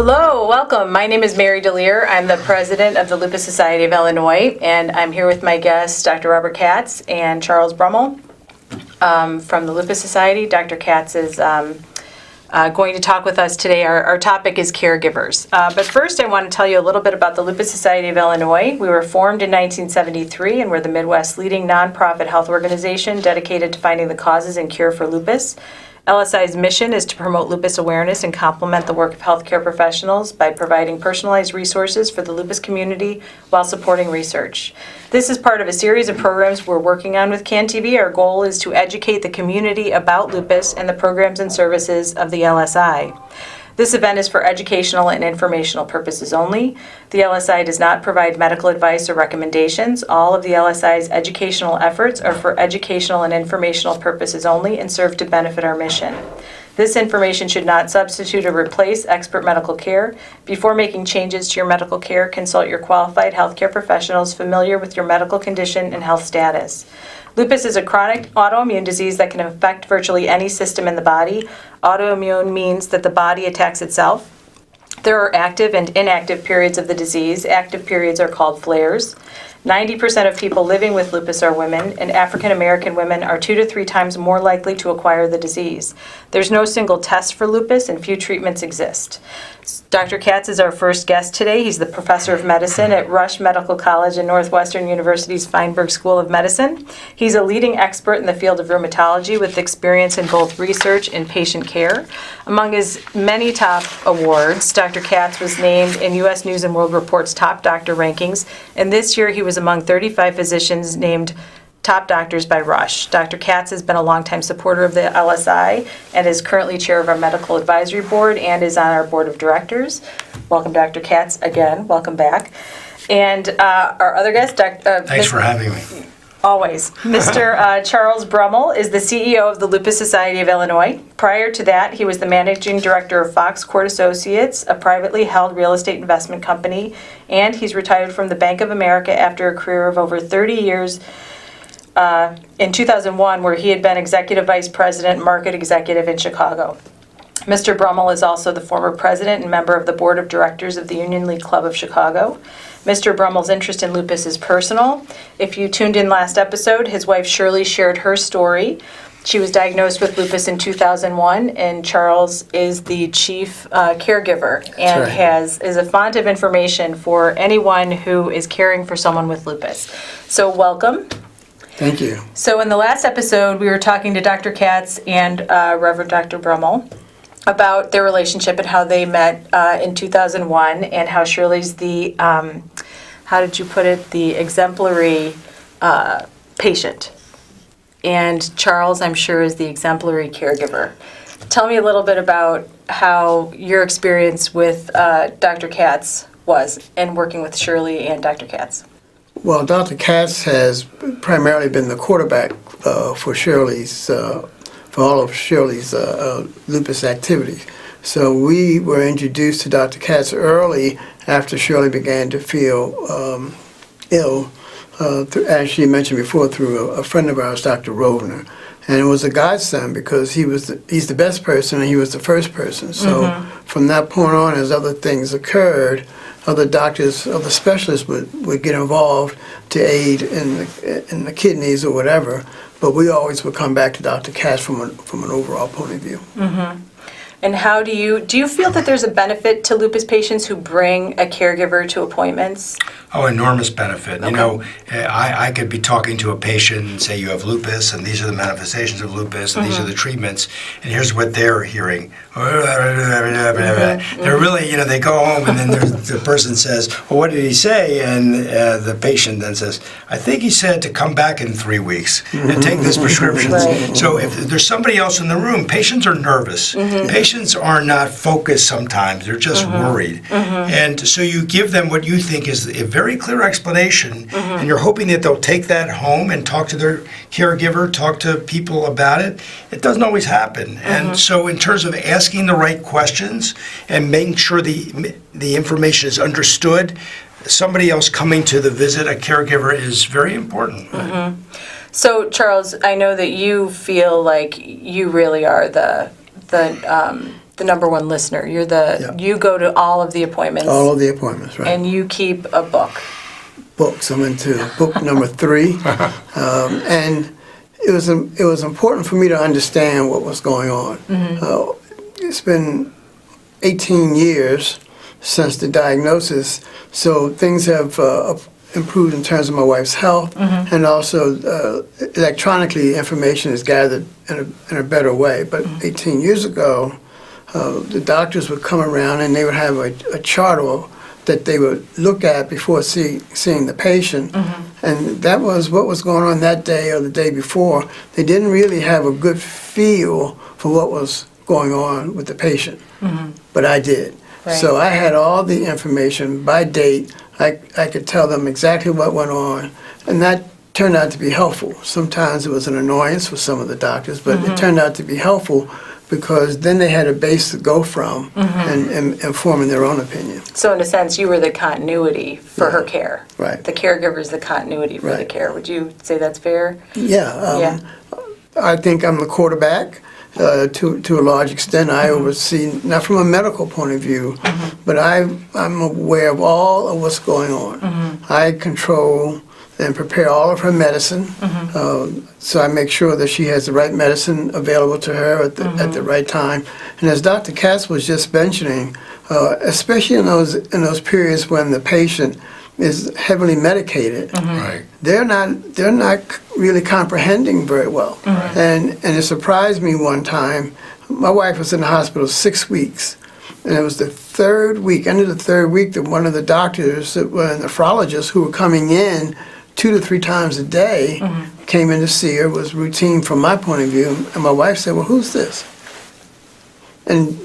Hello, welcome. My name is Mary DeLear. I'm the president of the Lupus Society of Illinois, and I'm here with my guests, Dr. Robert Katz and Charles Brummell from the Lupus Society. Dr. Katz is going to talk with us today. Our topic is caregivers. But first, I want to tell you a little bit about the Lupus Society of Illinois. We were formed in 1973, and we're the Midwest's leading nonprofit health organization dedicated to finding the causes and cure for lupus. LSI's mission is to promote lupus awareness and complement the work of healthcare professionals by providing personalized resources for the lupus community while supporting research. This is part of a series of programs we're working on with CAN TV. Our goal is to educate the community about lupus and the programs and services of the LSI. This event is for educational and informational purposes only. The LSI does not provide medical advice or recommendations. All of the LSI's educational efforts are for educational and informational purposes only and serve to benefit our mission. This information should not substitute or replace expert medical care. Before making changes to your medical care, consult your qualified healthcare professionals familiar with your medical condition and health status. Lupus is a chronic autoimmune disease that can affect virtually any system in the body. Autoimmune means that the body attacks itself. There are active and inactive periods of the disease. Active periods are called flares. 90% of people living with lupus are women, and African American women are 2 to 3 times more likely to acquire the disease. There's no single test for lupus, and few treatments exist. Dr. Katz is our first guest today. He's the professor of medicine at Rush Medical College and Northwestern University's Feinberg School of Medicine. He's a leading expert in the field of rheumatology with experience in both research and patient care. Among his many top awards, Dr. Katz was named in U.S. News & World Report's top doctor rankings, and this year he was among 35 physicians named top doctors by Rush. Dr. Katz has been a longtime supporter of the LSI and is currently chair of our medical advisory board and is on our board of directors. Welcome, Dr. Katz, again. Welcome back. And our other guest, Thanks for having me. Always. Mr. Charles Brummell is the CEO of the Lupus Society of Illinois. Prior to that, he was the managing director of Fox Court Associates, a privately held real estate investment company, and he's retired from the Bank of America after a career of over 30 years in 2001, where he had been executive vice president, market executive in Chicago. Mr. Brummell is also the former president and member of the board of directors of the Union League Club of Chicago. Mr. Brummell's interest in lupus is personal. If you tuned in last episode, his wife Shirley shared her story. She was diagnosed with lupus in 2001, and Charles is the chief caregiver and is a font of information for anyone who is caring for someone with lupus. So welcome. Thank you. So in the last episode, we were talking to Dr. Katz and Reverend Dr. Brummell about their relationship and how they met in 2001 and how Shirley's the, how did you put it, the exemplary patient. And Charles, I'm sure, is the exemplary caregiver. Tell me a little bit about how your experience with Dr. Katz was and working with Shirley and Dr. Katz. Well, Dr. Katz has primarily been the quarterback for Shirley's, for all of Shirley's lupus activities. So we were introduced to Dr. Katz early after Shirley began to feel ill, as she mentioned before, through a friend of ours, Dr. Rovner. And it was a godsend because he's the best person and he was the first person. So from that point on, as other things occurred, other doctors, other specialists would get involved to aid in the kidneys or whatever, but we always would come back to Dr. Katz from an overall point of view. Mm-hmm. And how do you feel that there's a benefit to lupus patients who bring a caregiver to appointments? Oh, enormous benefit. Okay. You know, I could be talking to a patient and say, you have lupus, and these are the manifestations of lupus, and these are the treatments, and here's what they're hearing. They're really, they go home, and then the person says, well, what did he say? And the patient then says, I think he said to come back in 3 weeks and take this prescription. Right. So if there's somebody else in the room, patients are nervous. Patients are not focused sometimes. They're just worried. And so you give them what you think is a very clear explanation, and you're hoping that they'll take that home and talk to their caregiver, talk to people about it. It doesn't always happen. And so in terms of asking the right questions and making sure the information is understood, somebody else coming to the visit, a caregiver, is very important. So, Charles, I know that you feel like you really are the the number one listener. Yeah. You go to all of the appointments. All of the appointments, right? And you keep a book. Books. I'm into book number 3, and it was important for me to understand what was going on. It's been 18 years since the diagnosis, so things have improved in terms of my wife's health, and also electronically information is gathered in a better way. But 18 years ago, the doctors would come around and they would have a chart that they would look at before seeing the patient, and that was what was going on that day or the day before. They didn't really have a good feel for what was going on with the patient, but I did. Right. So I had all the information by date. I could tell them exactly what went on, and that turned out to be helpful. Sometimes it was an annoyance for some of the doctors, but it turned out to be helpful because then they had a base to go from and forming their own opinion. So in a sense, you were the continuity for her care. Right. The caregiver is the continuity for the Right. care. Would you say that's fair? Yeah. I think I'm the quarterback to a large extent. I oversee, not from a medical point of view, but I'm aware of all of what's going on. I control and prepare all of her medicine. So I make sure that she has the right medicine available to her at the right time. And as Dr. Katz was just mentioning, especially in those periods when the patient is heavily medicated, Right. they're not really comprehending very well. And it surprised me one time. My wife was in the hospital 6 weeks, and it was the third week, end of the third week, that one of the doctors, that were nephrologists who were coming in 2 to 3 times a day, came in to see her. It was routine from my point of view. And my wife said, "Well, who's this?" And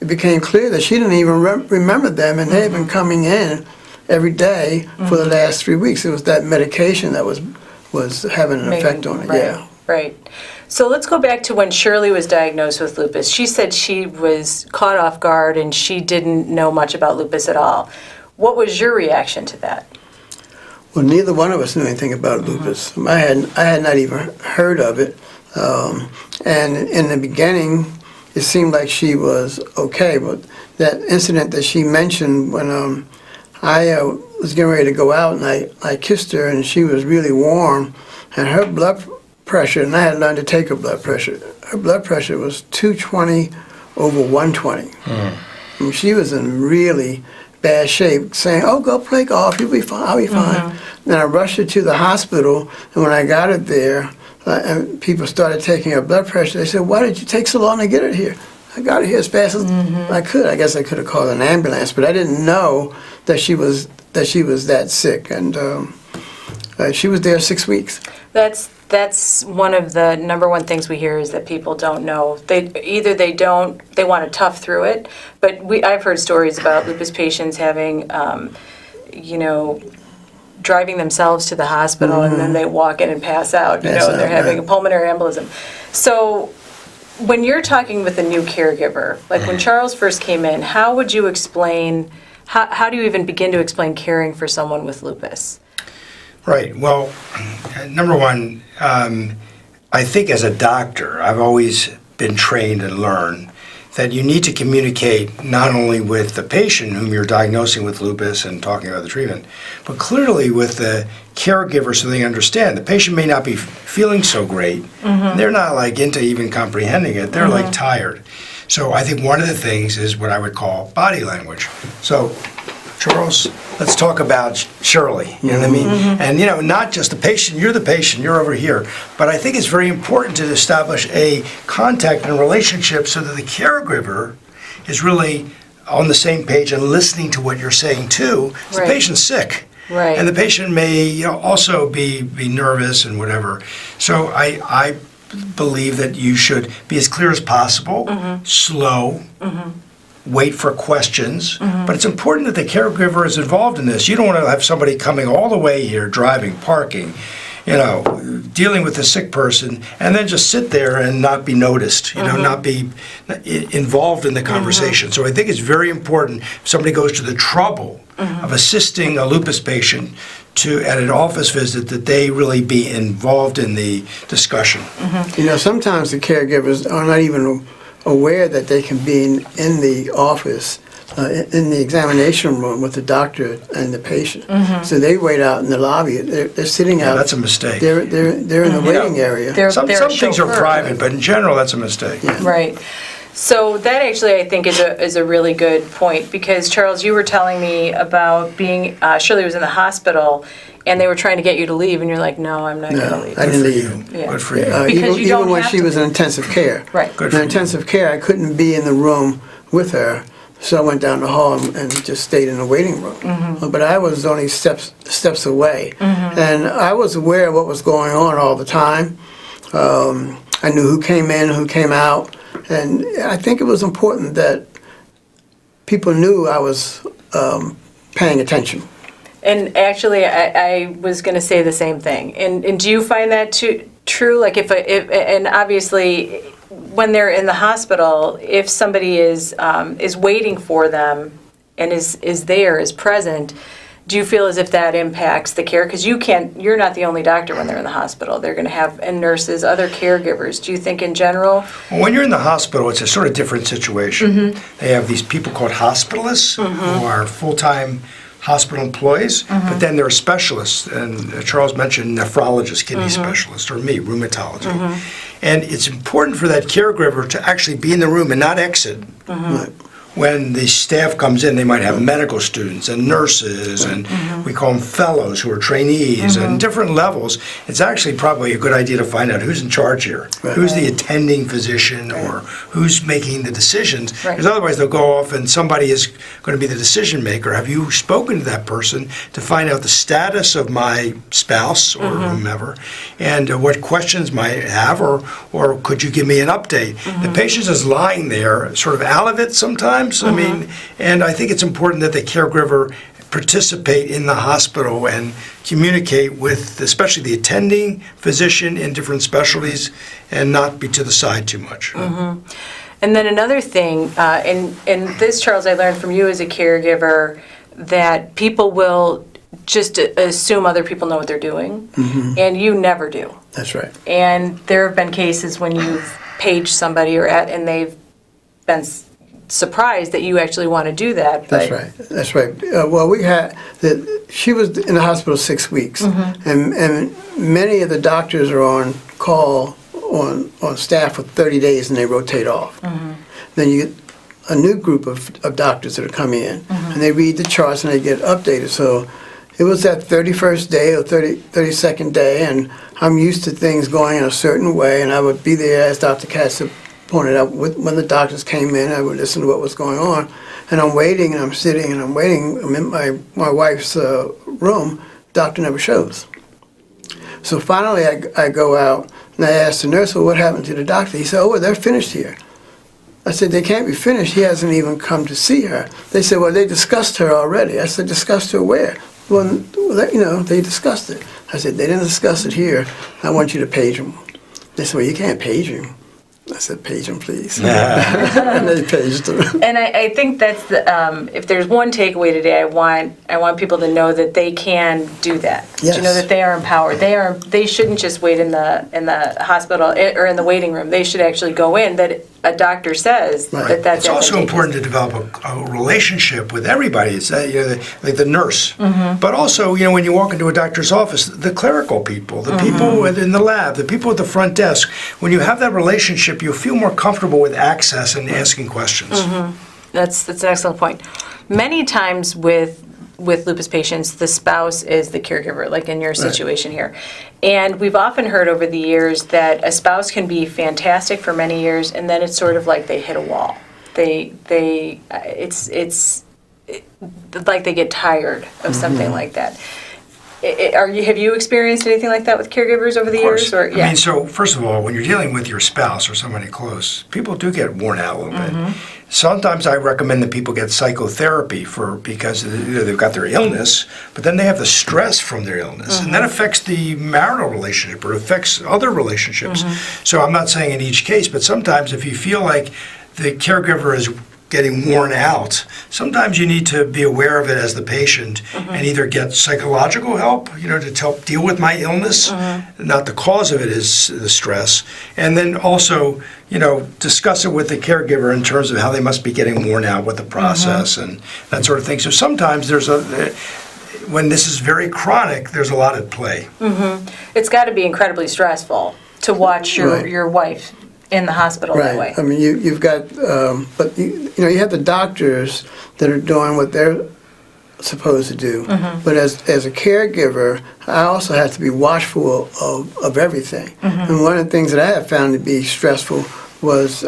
it became clear that she didn't even remember them, and they had been coming in every day for the last 3 weeks. It was that medication that was having an effect on it. Right, Yeah. right. So let's go back to when Shirley was diagnosed with lupus. She said she was caught off guard and she didn't know much about lupus at all. What was your reaction to that? Well, neither one of us knew anything about lupus. I had not even heard of it. And in the beginning, it seemed like she was okay. But that incident that she mentioned when I was getting ready to go out and I kissed her and she was really warm, and her blood pressure, and I had learned to take her blood pressure. Her blood pressure was 220 over 120. And she was in really bad shape, saying, "Oh, go play golf, you'll be fine, I'll be fine." Then I rushed her to the hospital, and when I got her there, and people started taking her blood pressure, they said, "Why did you take so long to get her here?" I got her here as fast as I could. I guess I could have called an ambulance, but I didn't know that she was that sick, and she was there 6 weeks. That's one of the number one things we hear is that people don't know. They want to tough through it, but I've heard stories about lupus patients having, driving themselves to the hospital and then they walk in and pass out, and they're having a pulmonary embolism. So when you're talking with a new caregiver, like when Charles first came in, how would you explain, how do you even begin to explain caring for someone with lupus? Right. Well, number one, I think as a doctor, I've always been trained and learned that you need to communicate not only with the patient whom you're diagnosing with lupus and talking about the treatment, but clearly with the caregiver so they understand. The patient may not be feeling so great. They're not like into even comprehending it. They're like tired. So I think one of the things is what I would call body language. So Charles, let's talk about Shirley. You know what I mean? And not just the patient, you're over here. But I think it's very important to establish a contact and relationship so that the caregiver is really on the same page and listening to what you're saying too. The patient's sick. Right. And the patient may also be nervous and whatever. So I believe that you should be as clear as possible, slow, wait for questions, but it's important that the caregiver is involved in this. You don't want to have somebody coming all the way here, driving, parking, dealing with a sick person, and then just sit there and not be noticed, not be involved in the conversation. So I think it's very important if somebody goes to the trouble of assisting a lupus patient at an office visit that they really be involved in the discussion. Sometimes the caregivers are not even aware that they can be in the office, in the examination room with the doctor and the patient. So they wait out in the lobby. They're sitting out. That's a mistake. They're in the waiting area. Some They're a things are chauffeur. private, but in general, that's a mistake. Right. So that actually, I think, is a really good point, because Charles, you were telling me about being, Shirley was in the hospital, and they were trying to get you to leave, and you're like, no, I'm not going to No, leave. I didn't Good for leave. you. Yeah. Good for you. Because you don't even when have she to was in leave. intensive care. Right. Good In for you. intensive care, I couldn't be in the room with her, so I went down the hall and just stayed in the waiting room. But I was only steps away, and I was aware of what was going on all the time. I knew who came in, who came out, and I think it was important that people knew I was paying attention. And actually, I was going to say the same thing. And do you find that true? Like, and obviously, when they're in the hospital, if somebody is waiting for them and is present, do you feel as if that impacts the care? Because you're not the only doctor when they're in the hospital. They're going to have, and nurses, other caregivers. Do you think in general? Well, when you're in the hospital, it's a sort of different situation. They have these people called hospitalists who are full-time hospital employees, but then there are specialists, and Charles mentioned nephrologist, kidney specialist, or me, rheumatology. And it's important for that caregiver to actually be in the room and not exit. When the staff comes in, they might have medical students and nurses, and we call them fellows who are trainees, and different levels. It's actually probably a good idea to find out who's in charge here, who's the attending physician, or who's making the decisions, because otherwise they'll go off and somebody is going to be the decision maker. Have you spoken to that person to find out the status of my spouse or whomever, and what questions might have, or could you give me an update? The patient is lying there, sort of out of it sometimes. I mean, and I think it's important that the caregiver participate in the hospital and communicate with, especially the attending physician in different specialties, and not be to the side too much. And then another thing, and this, Charles, I learned from you as a caregiver, that people will just assume other people know what they're doing, and you never do. That's right. And there have been cases when you've paged somebody and they've been surprised that you actually want to do that. That's right. That's right. Well, she was in the hospital 6 weeks, and many of the doctors are on call on staff for 30 days, and they rotate off. Then you get a new group of doctors that are coming in, and they read the charts and they get updated. So it was that 31st day or 32nd day, and I'm used to things going in a certain way, and I would be there, as Dr. Katz pointed out, when the doctors came in. I would listen to what was going on, and I'm waiting, and I'm sitting, and I'm waiting. I'm in my wife's room. Doctor never shows. So finally, I go out, and I ask the nurse, well, what happened to the doctor? He said, oh, well, they're finished here. I said, they can't be finished. He hasn't even come to see her. They said, well, they discussed her already. I said, discussed her where? Well, they discussed it. I said, they didn't discuss it here. I want you to page him. They said, well, you can't page him. I said, page him, please. And they paged him. And I think that's if there's one takeaway today, I want people to know that they can do that. Yes. To know that they are empowered. They shouldn't just wait in the hospital or in the waiting room. They should actually go in. That a doctor says Right. that's It's also advantageous. important to develop a relationship with everybody. It's like the nurse, but also when you walk into a doctor's office, the clerical people, the people in the lab, the people at the front desk. When you have that relationship, you'll feel more comfortable with access and asking questions. That's an excellent point. Many times with lupus patients, the spouse is the caregiver, like in your situation here. And we've often heard over the years that a spouse can be fantastic for many years, and then it's sort of like they hit a wall. It's like they get tired of something like that. Have you experienced anything like that with caregivers over the years? Or, I mean, so first of all, when you're dealing with your spouse or somebody close, people do get worn out a little bit. Sometimes I recommend that people get psychotherapy because they've got their illness, but then they have the stress from their illness, and that affects the marital relationship or affects other relationships. So I'm not saying in each case, but sometimes if you feel like the caregiver is getting worn out, sometimes you need to be aware of it as the patient and either get psychological help, to help deal with my illness, not the cause of it is the stress, and then also, discuss it with the caregiver in terms of how they must be getting worn out with the process and that sort of thing. So sometimes when this is very chronic, there's a lot at play. It's got to be incredibly stressful to watch your wife in the hospital that way. I mean, you've got, but you have the doctors that are doing what they're supposed to do. But as a caregiver, I also have to be watchful of everything. And one of the things that I have found to be stressful was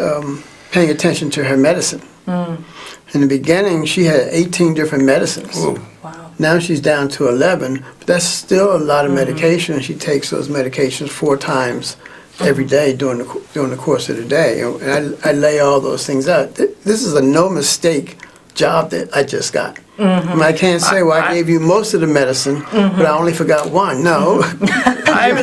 paying attention to her medicine. In the beginning, she had 18 different medicines. Ooh. Wow. Now she's down to 11, but that's still a lot of medication, and she takes those medications 4 times every day during the course of the day. And I lay all those things out. This is a no-mistake job that I just got. I mean, I can't say, well, I gave you most of the medicine, but I only forgot one. No. I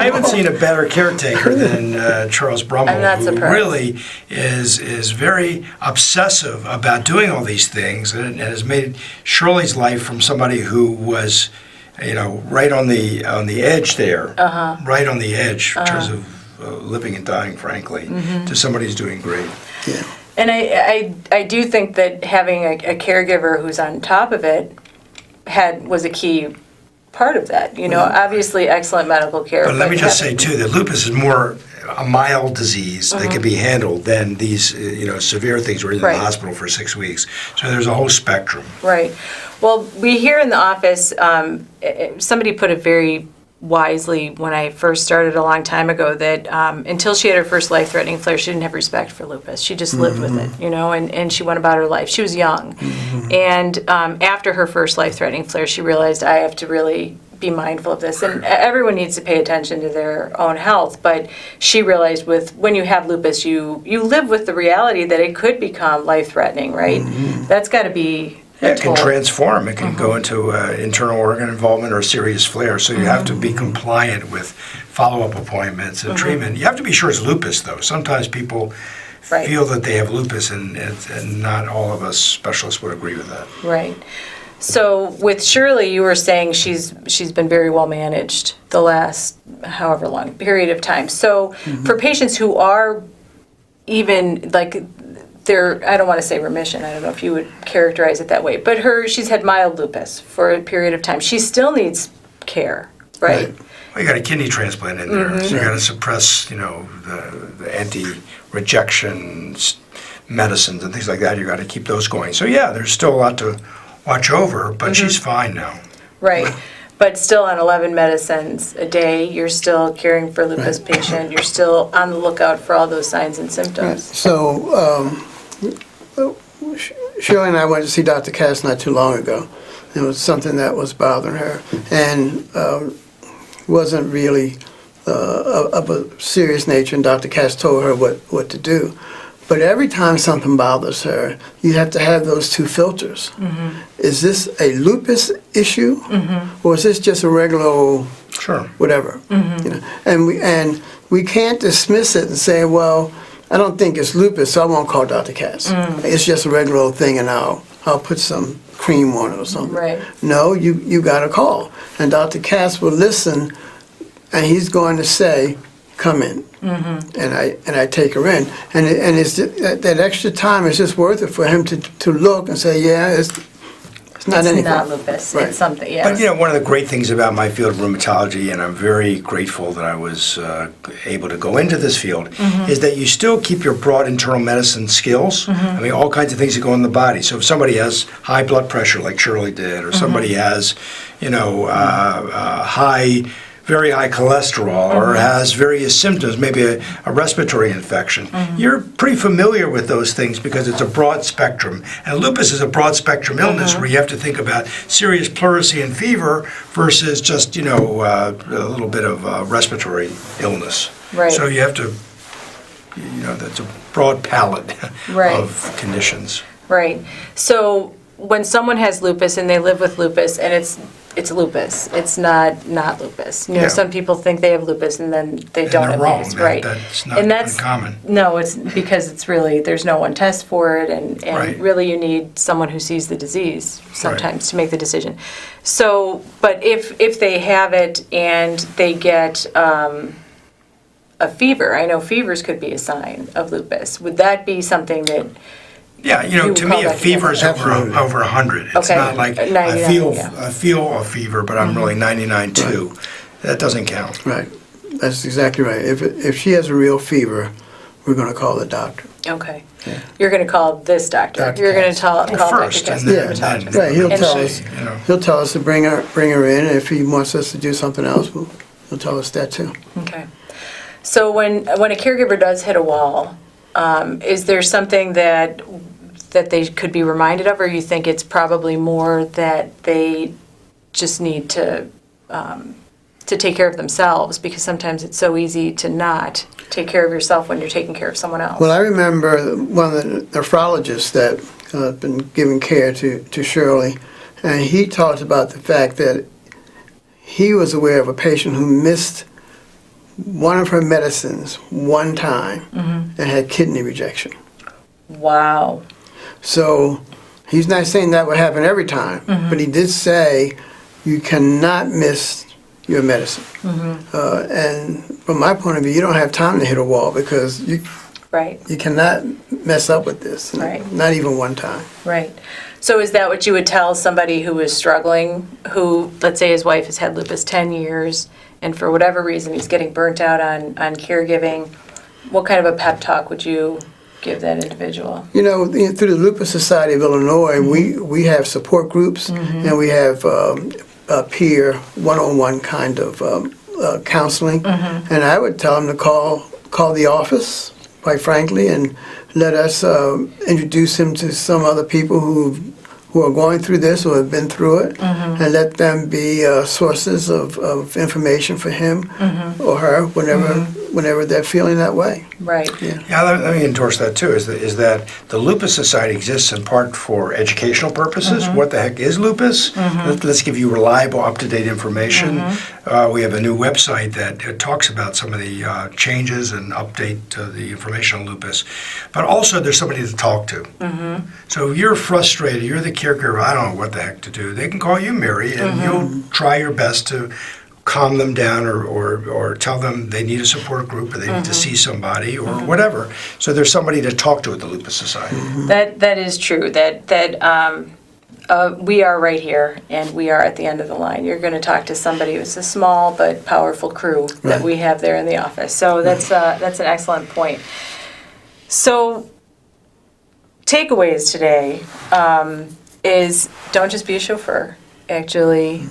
haven't seen a better caretaker than Charles Brummell, I'm not who surprised. really is very obsessive about doing all these things, and has made Shirley's life from somebody who was, right on the edge there, right on the edge in terms of living and dying, frankly, to somebody who's doing great. Yeah. And I do think that having a caregiver who's on top of it was a key part of that. Obviously excellent medical care. But let me just say, too, that lupus is more a mild disease that can be handled than these, severe things where you're in the hospital for 6 weeks. So there's a whole spectrum. Right. Well, we here in the office, somebody put it very wisely when I first started a long time ago that until she had her first life-threatening flare, she didn't have respect for lupus. She just lived with it, and she went about her life. She was young. And after her first life-threatening flare, she realized I have to really be mindful of this. And everyone needs to pay attention to their own health. But she realized when you have lupus, you live with the reality that it could become life-threatening, right? That's got to be It can transform. It can go into internal organ involvement or serious flare. So you have to be compliant with follow-up appointments and treatment. You have to be sure it's lupus, though. Sometimes people feel that they have lupus, and not all of us specialists would agree with that. Right. So with Shirley, you were saying she's been very well managed the last however long period of time. So for patients who are even I don't want to say remission. I don't know if you would characterize it that way. But she's had mild lupus for a period of time. She still needs care, right? Well, you got a kidney transplant in there, so you got to suppress, the anti-rejection medicines and things like that. You got to keep those going. So yeah, there's still a lot to watch over, but she's fine now. Right. But still on 11 medicines a day, you're still caring for a lupus patient. You're still on the lookout for all those signs and symptoms. So, Shirley and I went to see Dr. Katz not too long ago. It was something that was bothering her, and wasn't really of a serious nature, and Dr. Katz told her what to do. But every time something bothers her, you have to have those 2 filters. Is this a lupus issue, or is this just a regular old whatever? And we can't dismiss it and say, well, I don't think it's lupus, so I won't call Dr. Katz. It's just a regular old thing, and I'll put some cream on it or something. Right. No, you got to call, and Dr. Katz will listen, and he's going to say, come in, and I take her in, and it's that extra time is just worth it for him to look and say, yeah, it's not anything. It's not lupus. It's something. Yeah. But one of the great things about my field of rheumatology, and I'm very grateful that I was able to go into this field, is that you still keep your broad internal medicine skills. I mean, all kinds of things that go in the body. So if somebody has high blood pressure, like Shirley did, or somebody has, very high cholesterol, or has various symptoms, maybe a respiratory infection. You're pretty familiar with those things because it's a broad spectrum. And lupus is a broad spectrum illness where you have to think about serious pleurisy and fever versus just, a little bit of respiratory illness. Right. So you have to, that's a broad palette of conditions. Right. So when someone has lupus and they live with lupus and it's it's lupus. It's not lupus. You know, Yeah. some people think they have lupus and then they don't they're have wrong. lupus, right? That's not and that's uncommon. No, it's because it's really there's no one test for it, and Right. really you need someone who sees the disease sometimes to make the decision. So, but if they have it and they get a fever, I know fevers could be a sign of lupus. Would that be something that? Yeah, You would to call me, a that fever is Absolutely. over 100. It's Okay. not like 99, yeah. I feel a fever, but I'm really 99 too. That doesn't count. Right. That's exactly right. If she has a real fever, we're going to call the doctor. Okay. You're going to call this doctor. Dr. You're going to Katz. call First, Dr. Katz, and the then, dermatologist. Right. He'll And tell she- us. You know. He'll tell us to bring her in, and if he wants us to do something else, he'll tell us that too. Okay. So when a caregiver does hit a wall, is there something that they could be reminded of, or you think it's probably more that they just need to take care of themselves, because sometimes it's so easy to not take care of yourself when you're taking care of someone else? Well, I remember one of the nephrologists that had been giving care to Shirley, and he talked about the fact that he was aware of a patient who missed one of her medicines one time and had kidney rejection. Wow. So he's not saying that would happen every time, but he did say you cannot miss your medicine. And from my point of view, you don't have time to hit a wall because Right. you cannot mess up with this, Right. not even one time. Right. So is that what you would tell somebody who is struggling, who, let's say his wife has had lupus 10 years, and for whatever reason he's getting burnt out on caregiving? What kind of a pep talk would you give that individual? You know, through the Lupus Society of Illinois, we have support groups and we have a peer one-on-one kind of counseling. And I would tell them to call the office, quite frankly, and let us introduce him to some other people who are going through this or have been through it, and let them be sources of information for him or her whenever they're feeling that way. Right. Yeah, let me endorse that too, is that the Lupus Society exists in part for educational purposes. What the heck is lupus? Let's give you reliable, up-to-date information. We have a new website that talks about some of the changes and update the information on lupus. But also there's somebody to talk to. So if you're frustrated, you're the caregiver, I don't know what the heck to do, they can call you, Mary, and you'll try your best to calm them down or tell them they need a support group or they need to see somebody or whatever. So there's somebody to talk to at the Lupus Society. That is true. We are right here, and we are at the end of the line. You're going to talk to somebody. It's a small but powerful crew that we have there in the office. So that's an excellent point. So takeaways today is don't just be a chauffeur. Actually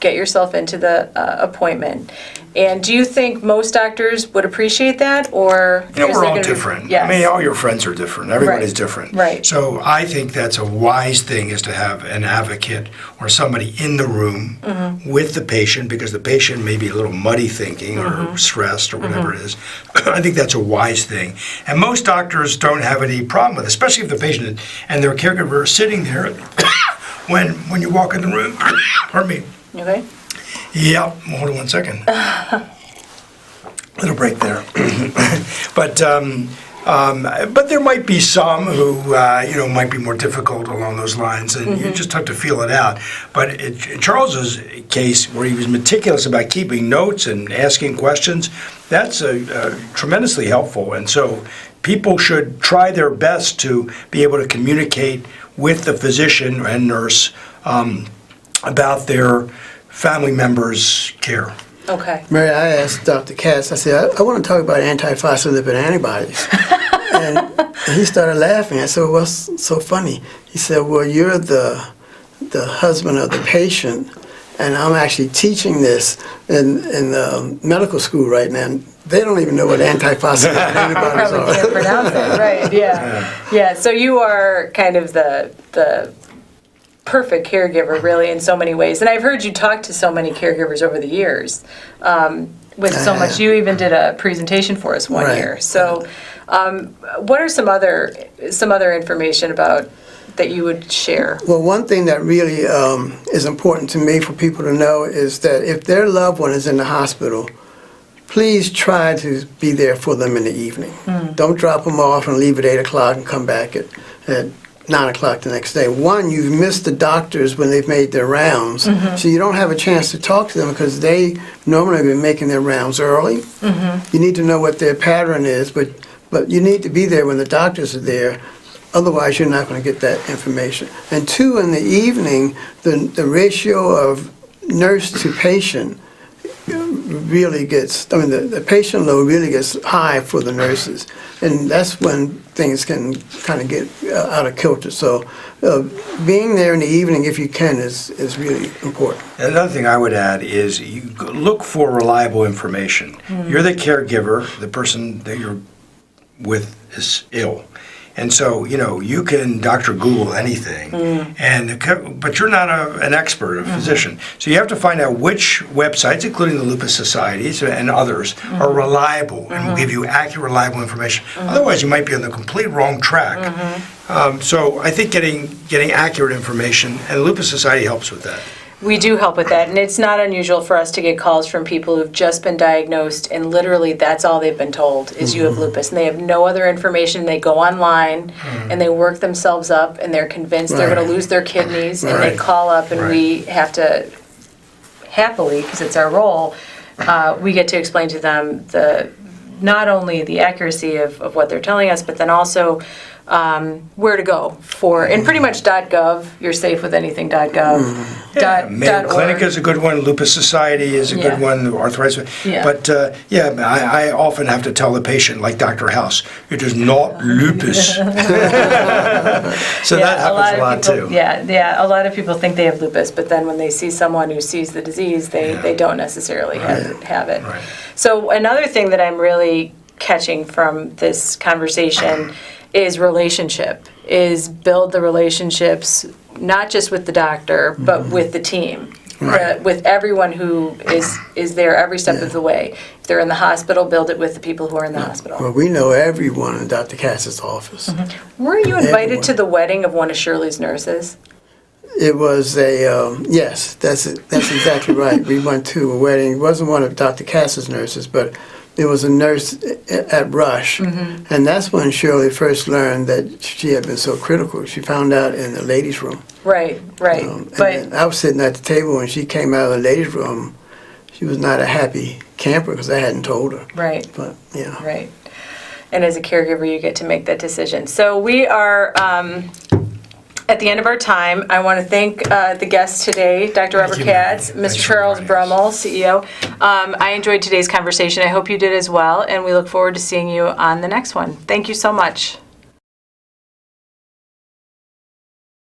get yourself into the appointment. And do you think most doctors would appreciate that, or You know, is we're there all gonna be- different. Yes. I mean, all your friends are different. Everybody's different. Right. So I think that's a wise thing, is to have an advocate or somebody in the room with the patient, because the patient may be a little muddy thinking or stressed or whatever it is. I think that's a wise thing. And most doctors don't have any problem with it, especially if the patient and their caregiver are sitting there when you walk in the room. Pardon me. Okay. Yeah, hold on one second. Little break there. But there might be some who might be more difficult along those lines, and you just have to feel it out. But in Charles's case, where he was meticulous about keeping notes and asking questions, that's tremendously helpful. And so people should try their best to be able to communicate with the physician and nurse about their family members' care. Okay. Mary, I asked Dr. Katz, I said, I want to talk about antiphospholipid antibodies. And he started laughing. I said, what's so funny? He said, well, you're the husband of the patient, and I'm actually teaching this in medical school right now. They don't even know what antiphospholipid antibodies Probably can't are. pronounce it, right? Yeah. So you are kind of the perfect caregiver, really, in so many ways. And I've heard you talk to so many caregivers over the years. With so much, you even did a presentation for us one Right. year. So, what are some other information about that you would share? Well, one thing that really is important to me for people to know is that if their loved one is in the hospital, please try to be there for them in the evening. Don't drop them off and leave at 8 o'clock and come back at 9 o'clock the next day. One, you've missed the doctors when they've made their rounds, so you don't have a chance to talk to them because they normally have been making their rounds early. You need to know what their pattern is, but you need to be there when the doctors are there. Otherwise, you're not going to get that information. And two, in the evening, the ratio of nurse to patient really gets, the patient load really gets high for the nurses. And that's when things can kind of get out of kilter. So being there in the evening, if you can, is really important. Another thing I would add is you look for reliable information. You're the caregiver, the person that you're with is ill. And so, you can Dr. Google anything, but you're not an expert, a physician. So you have to find out which websites, including the Lupus Societies and others, are reliable and will give you accurate, reliable information. Otherwise, you might be on the complete wrong track. So I think getting accurate information, and the Lupus Society helps with that. We do help with that, and it's not unusual for us to get calls from people who've just been diagnosed, and literally that's all they've been told is you have lupus, and they have no other information. They go online and they work themselves up, and they're convinced they're going to lose their kidneys, and they call up, and we have to, happily, because it's our role, we get to explain to them not only the accuracy of what they're telling us, but then also where to go for, and pretty much .gov, you're safe with anything .gov. Mayo Clinic is a good one, Lupus Society is a good one, arthritis. But I often have to tell the patient, like Dr. House, it is not lupus. So that happens a lot too. Yeah, a lot of people think they have lupus, but then when they see someone who sees the disease, they don't necessarily have it. Right. So another thing that I'm really catching from this conversation is build the relationships, not just with the doctor, but with the team, with everyone who is there every step of the way. If they're in the hospital, build it with the people who are in the hospital. Well, we know everyone in Dr. Katz's office. Were you invited to the wedding of one of Shirley's nurses? It was yes, that's exactly right. We went to a wedding. It wasn't one of Dr. Katz's nurses, but there was a nurse at Rush, and that's when Shirley first learned that she had been so critical. She found out in the ladies' room. Right. But I was sitting at the table when she came out of the ladies' room. She was not a happy camper because I hadn't told her. Right. But Right. And as a caregiver, you get to make that decision. So we are at the end of our time. I want to thank the guests today, Dr. Robert Katz, Mr. Charles Brummell, CEO. I enjoyed today's conversation. I hope you did as well, and we look forward to seeing you on the next one. Thank you so much.